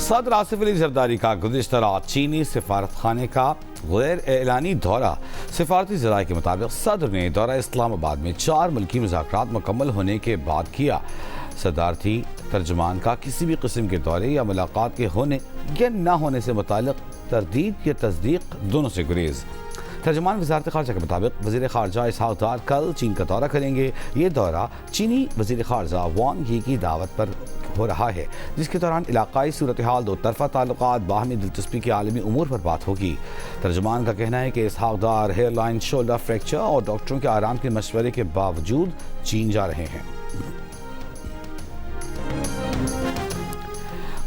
صدر آصف علی زرداری کا گزشتہ رات چینی سفارت خانے کا غیر اعلانی دورہ۔ سفارتی ذرائع کے مطابق صدر نے دورہ اسلام آباد میں 4 ملکی مذاکرات مکمل ہونے کے بعد کیا۔ صدارتی ترجمان کا کسی بھی قسم کے دورے یا ملاقات کے ہونے یا نہ ہونے سے متعلق تردید یا تصدیق دونوں سے گریز۔ ترجمان وزارت خارجہ کے مطابق وزیر خارجہ اسحاق ڈار کل چین کا دورہ کریں گے۔ یہ دورہ چینی وزیر خارجہ وانگ یی کی دعوت پر ہو رہا ہے، جس کے دوران علاقائی صورتحال، دو طرفہ تعلقات، باہمی دلچسپی کے عالمی امور پر بات ہوگی۔ ترجمان کا کہنا ہے کہ Ishaq Dar hairline shoulder fracture اور ڈاکٹروں کے آرام کے مشورے کے باوجود چین جا رہے ہیں۔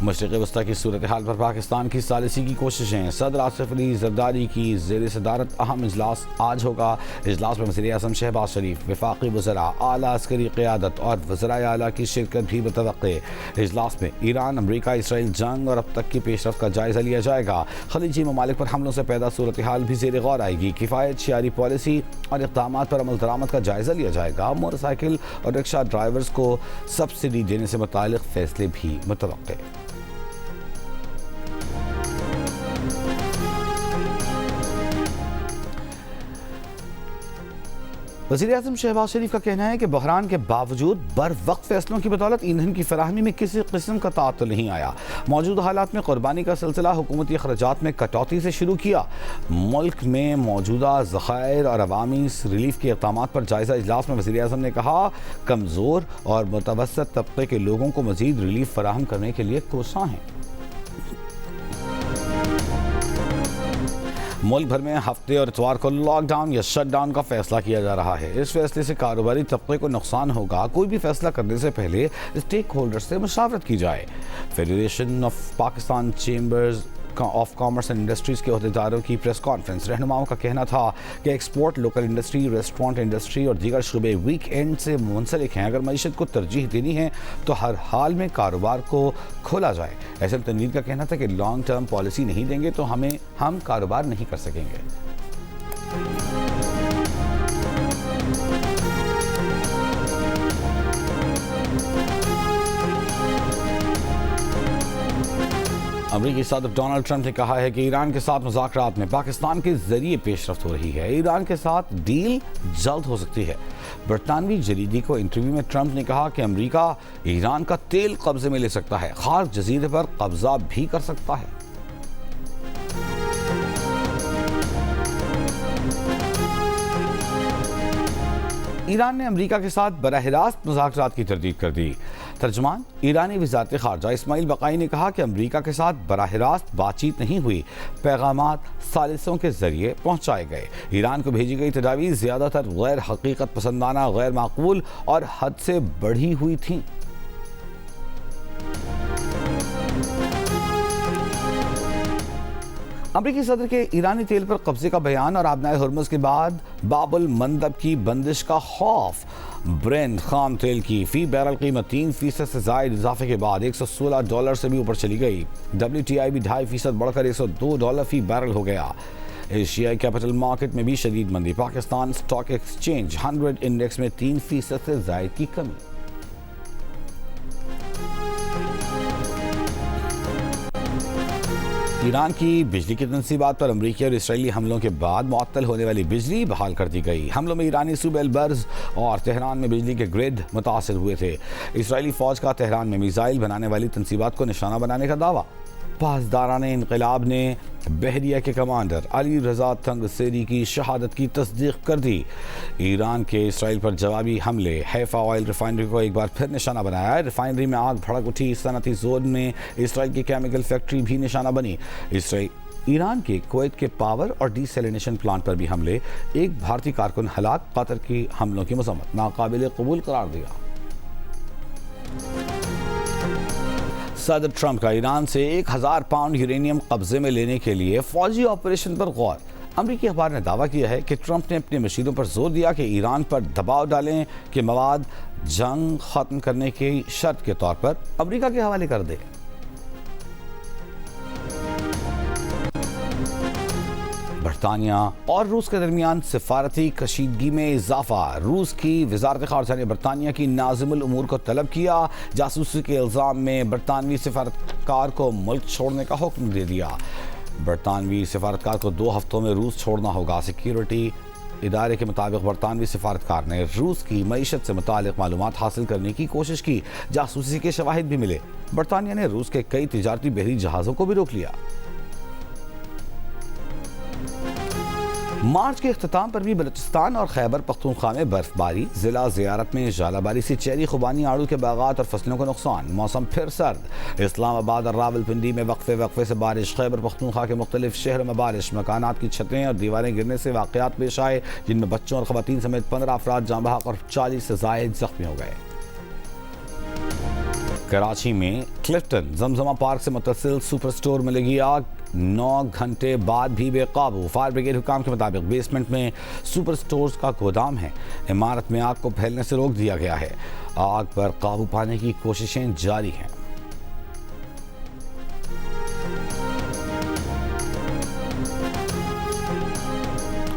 مشرق وسطی کی صورتحال پر پاکستان کی ثالثی کی کوششیں۔ صدر آصف علی زرداری کی زیر صدارت اہم اجلاس آج ہوگا۔ اجلاس میں وزیر اعظم شہباز شریف، وفاقی وزراء، اعلیٰ عسکری قیادت اور وزرائے اعلیٰ کی شرکت بھی متوقع۔ اجلاس میں ایران، امریکہ، اسرائیل جنگ اور اب تک کی پیش رفت کا جائزہ لیا جائے گا۔ خلیجی ممالک پر حملوں سے پیدا صورتحال بھی زیر غور آئے گی۔ کفایت شعاری پالیسی اور اقدامات پر عمل درآمد کا جائزہ لیا جائے گا۔ موٹر سائیکل اور رکشہ ڈرائیورز کو سبسڈی دینے سے متعلق فیصلے بھی متوقع۔ وزیر اعظم شہباز شریف کا کہنا ہے کہ بحران کے باوجود بر وقت فیصلوں کی بدولت ایندھن کی فراہمی میں کسی قسم کا تعطل نہیں آیا۔ موجودہ حالات میں قربانی کا سلسلہ حکومتی اخراجات میں کٹوتی سے شروع کیا۔ ملک میں موجودہ ذخائر اور عوامی ریلیف کے اقدامات پر جائزہ اجلاس میں وزیر اعظم نے کہا، کمزور اور متوسط طبقے کے لوگوں کو مزید ریلیف فراہم کرنے کے لیے کوشاں ہیں۔ ملک بھر میں ہفتے اور اتوار کو لاک ڈاؤن یا شٹ ڈاؤن کا فیصلہ کیا جا رہا ہے۔ اس فیصلے سے کاروباری طبقے کو نقصان ہوگا۔ کوئی بھی فیصلہ کرنے سے پہلے اسٹیک ہولڈر سے مشاورت کی جائے۔ Federation of Pakistan chambers of commerce and industries کے عہدیداروں کی پریس کانفرنس۔ رہنماؤں کا کہنا تھا کہ export, local industry, restaurant industry اور دیگر شعبے ویک اینڈ سے منسلک ہیں۔ اگر معیشت کو ترجیح دینی ہے تو ہر حال میں کاروبار کو کھولا جائے۔ ایسے میں تنویر کا کہنا تھا کہ لانگ ٹرم پالیسی نہیں دیں گے تو ہم کاروبار نہیں کر سکیں گے۔ امریکی صدر ڈونلڈ ٹرمپ نے کہا ہے کہ ایران کے ساتھ مذاکرات میں پاکستان کے ذریعے پیش رفت ہو رہی ہے۔ ایران کے ساتھ ڈیل جلد ہو سکتی ہے۔ برطانوی جریدے کو انٹرویو میں ٹرمپ نے کہا کہ امریکہ ایران کا تیل قبضے میں لے سکتا ہے، خارج جزیرے پر قبضہ بھی کر سکتا ہے۔ ایران نے امریکہ کے ساتھ براہ راست مذاکرات کی تردید کر دی۔ ترجمان ایرانی وزارت خارجہ اسماعیل بقائی نے کہا کہ امریکہ کے ساتھ براہ راست بات چیت نہیں ہوئی، پیغامات ثالثوں کے ذریعے پہنچائے گئے۔ ایران کو بھیجی گئی تجاویز زیادہ تر غیر حقیقت پسندانہ، غیر معقول اور حد سے بڑھی ہوئی تھیں۔ امریکی صدر کے ایرانی تیل پر قبضے کا بیان اور آبنائے ہرمز کے بعد باب المندب کی بندش کا خوف۔ برینٹ خام تیل کی فی بیرل قیمت 3% سے زائد اضافے کے بعد $116 سے بھی اوپر چلی گئی۔ WTI بھی 2.5% بڑھ کر $102 فی بیرل ہو گیا۔ ایشیائی کیپٹل مارکیٹ میں بھی شدید مندی۔ پاکستان اسٹاک ایکسچینج 100 انڈیکس میں 3% سے زائد کی کمی۔ ایران کی بجلی کی تنصیبات پر امریکی اور اسرائیلی حملوں کے بعد معطل ہونے والی بجلی بحال کر دی گئی۔ حملوں میں ایرانی صوبے البرز اور تہران میں بجلی کے گرڈ متاثر ہوئے تھے۔ اسرائیلی فوج کا تہران میں میزائل بنانے والی تنصیبات کو نشانہ بنانے کا دعویٰ۔ پاسداران انقلاب نے بحریہ کے کمانڈر علی رضا تنگسیری کی شہادت کی تصدیق کر دی۔ ایران کے اسرائیل پر جوابی حملے۔ حیفا آئل ریفائنری کو ایک بار پھر نشانہ بنایا ہے۔ ریفائنری میں آگ بھڑک اٹھی۔ صنعتی زون میں اسرائیل کی کیمیکل فیکٹری بھی نشانہ بنی۔ ایران کے کویت کے پاور اور ڈی سیلینیشن پلانٹ پر بھی حملے۔ ایک بھارتی کارکن ہلاک۔ قطر کی حملوں کی مذمت ناقابل قبول قرار دیا۔ صدر ٹرمپ کا ایران سے 1000 پاؤنڈ یورینیم قبضے میں لینے کے لیے فوجی آپریشن پر غور۔ امریکی اخبار نے دعویٰ کیا ہے کہ ٹرمپ نے اپنی مشیروں پر زور دیا کہ ایران پر دباؤ ڈالیں کہ مواد جنگ ختم کرنے کی شرط کے طور پر امریکہ کے حوالے کر دے۔ برطانیہ اور روس کے درمیان سفارتی کشیدگی میں اضافہ. روس کی وزارت خارجہ نے برطانیہ کی ناظم الامور کو طلب کیا. جاسوسی کے الزام میں برطانوی سفارتکار کو ملک چھوڑنے کا حکم دے دیا. برطانوی سفارتکار کو 2 ہفتوں میں روس چھوڑنا ہوگا. سیکیورٹی ادارے کے مطابق برطانوی سفارتکار نے روس کی معیشت سے متعلق معلومات حاصل کرنے کی کوشش کی. جاسوسی کے شواہد بھی ملے. برطانیہ نے روس کے کئی تجارتی بحری جہازوں کو بھی روک لیا. مارچ کے اختتام پر بھی بلوچستان اور خیبر پختونخوا میں برف باری. ضلع زیارت میں ژالہ باری سے چیری، خوبانی، آڑو کے باغات اور فصلوں کو نقصان. موسم پھر سرد. اسلام آباد اور راولپنڈی میں وقفے سے بارش. خیبر پختونخوا کے مختلف شہروں میں بارش. مکانات کی چھتیں اور دیواریں گرنے سے واقعات پیش آئے جن میں بچوں اور خواتین سمیت 15 افراد جاں بحق اور 40 سے زائد زخمی ہو گئے. کراچی میں کلفٹن زمزمہ پارک سے متصل سپر سٹور میں لگی آگ. 9 گھنٹے بعد بھی بے قابو. فائر بریگیڈ حکام کے مطابق بیسمنٹ میں سپر سٹورز کا گودام ہے. عمارت میں آگ کو پھیلنے سے روک دیا گیا ہے. آگ پر قابو پانے کی کوششیں جاری ہیں.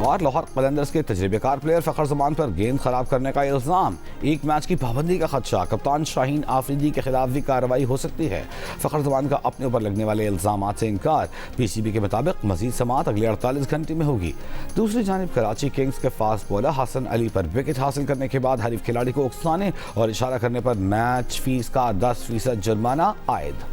اور لاہور قلندرز کے تجربہ کار پلیئر فخر زمان پر گیند خراب کرنے کا الزام. 1 میچ کی پابندی کا خدشہ. کپتان شاہین آفریدی کے خلاف بھی کارروائی ہو سکتی ہے. فخر زمان کا اپنے اوپر لگنے والے الزامات سے انکار. پی سی بی کے مطابق مزید سماعت اگلے 48 گھنٹے میں ہوگی. دوسری جانب کراچی کنگز کے فاسٹ بولر حسن علی پر وکٹ حاصل کرنے کے بعد حریف کھلاڑی کو اکسانے اور اشارہ کرنے پر میچ فیس کا 10% جرمانہ عائد.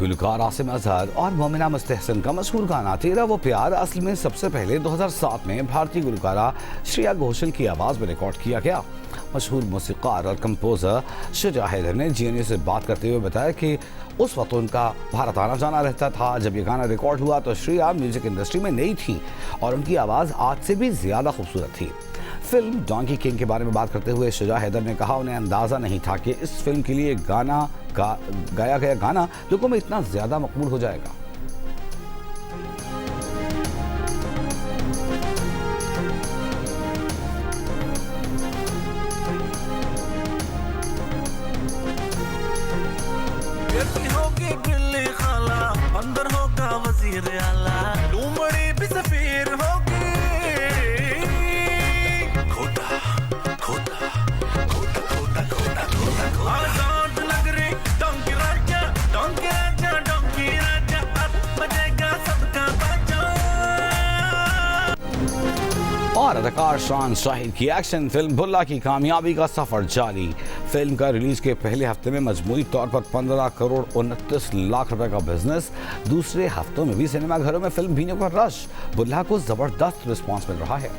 گلوکار عاصم اظہر اور مومنہ مستحسن کا مشہور گانا تیرا وہ پیار اصل میں سب سے پہلے 2007 میں بھارتی گلوکارہ شریا گھوشل کی آواز میں ریکارڈ کیا گیا. مشہور موسیقار اور کمپوزر شجاع حیدر نے جی این اے سے بات کرتے ہوئے بتایا کہ اس وقت ان کا بھارت آنا جانا رہتا تھا. جب یہ گانا ریکارڈ ہوا تو شریا میوزک انڈسٹری میں نئی تھی اور ان کی آواز آج سے بھی زیادہ خوبصورت تھی. فلم ڈانکی کنگ کے بارے میں بات کرتے ہوئے شجاع حیدر نے کہا انہیں اندازہ نہیں تھا کہ اس فلم کے لیے گایا گیا گانا لوگوں میں اتنا زیادہ مقبول ہو جائے گا. اور اداکار شان شاہد کی ایکشن فلم بھلا کی کامیابی کا سفر جاری. فلم کا ریلیز کے پہلے ہفتے میں مجموعی طور پر 15 کروڑ 29 لاکھ روپے کا بزنس. دوسرے ہفتوں میں بھی سنیما گھروں میں فلم بینوں کا رش. بھلا کو زبردست رسپانس مل رہا ہے.